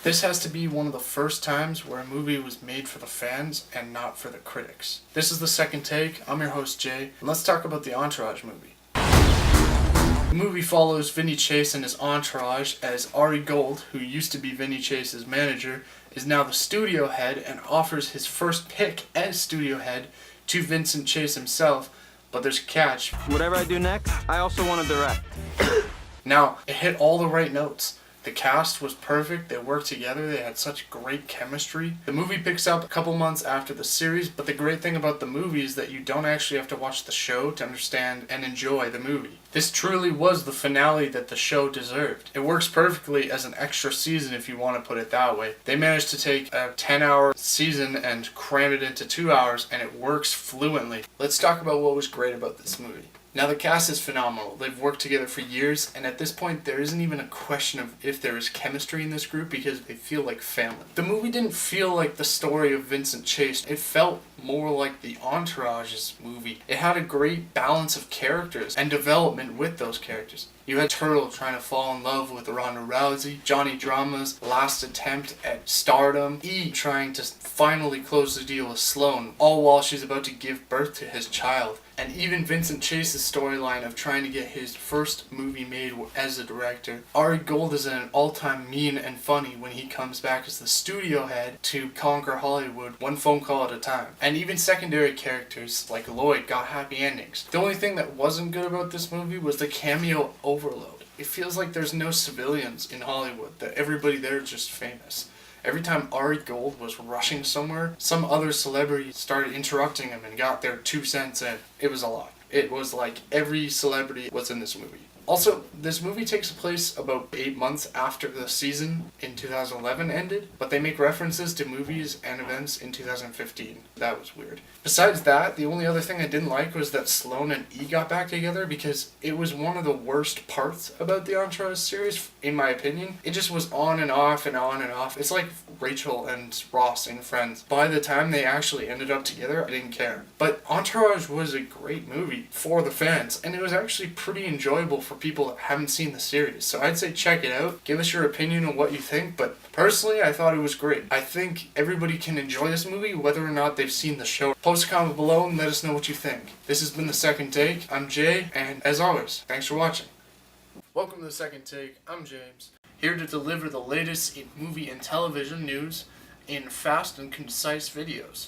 This has to be one of the first times where a movie was made for the fans and not for the critics. This is The Second Take. I'm your host Jay, and let's talk about the Entourage movie. The movie follows Vinnie Chase and his entourage as Ari Gold, who used to be Vinnie Chase's manager, is now the studio head and offers his first pick as studio head to Vincent Chase himself, but there's a catch. Whatever I do next, I also want to direct. Now, it hit all the right notes. The cast was perfect, they worked together, they had such great chemistry. The movie picks up a couple months after the series, but the great thing about the movie is that you don't actually have to watch the show to understand and enjoy the movie. This truly was the finale that the show deserved. It works perfectly as an extra season if you want to put it that way. They managed to take a 10-hour season and cram it into 2 hours, and it works fluently. Let's talk about what was great about this movie. Now, the cast is phenomenal. They've worked together for years, and at this point, there isn't even a question of if there is chemistry in this group because they feel like family. The movie didn't feel like the story of Vincent Chase. It felt more like the Entourage's movie. It had a great balance of characters and development with those characters. You had Turtle trying to fall in love with Ronda Rousey, Johnny Drama's last attempt at stardom, E trying to finally close the deal with Sloane, all while she's about to give birth to his child. And even Vincent Chase's storyline of trying to get his first movie made as a director. Ari Gold is an all-time mean and funny when he comes back as the studio head to conquer Hollywood one phone call at a time. And even secondary characters like Lloyd got happy endings. The only thing that wasn't good about this movie was the cameo overload. It feels like there's no civilians in Hollywood, that everybody there is just famous. Every time Ari Gold was rushing somewhere, some other celebrity started interrupting him and got their 2 cents in. It was a lot. It was like every celebrity was in this movie. Also, this movie takes place about 8 months after the season in 2011 ended, but they make references to movies and events in 2015. That was weird. Besides that, the only other thing I didn't like was that Sloane and E got back together because it was one of the worst parts about the Entourage series, in my opinion. It just was on and off and on and off. It's like Rachel and Ross in Friends. By the time they actually ended up together, I didn't care. But Entourage was a great movie for the fans, and it was actually pretty enjoyable for people that haven't seen the series. So I'd say check it out. Give us your opinion on what you think, but personally, I thought it was great. I think everybody can enjoy this movie whether or not they've seen the show. Post a comment below and let us know what you think. This has been The Second Take. I'm Jay, and as always, thanks for watching. Welcome to The Second Take. I'm James, here to deliver the latest in movie and television news in fast and concise videos.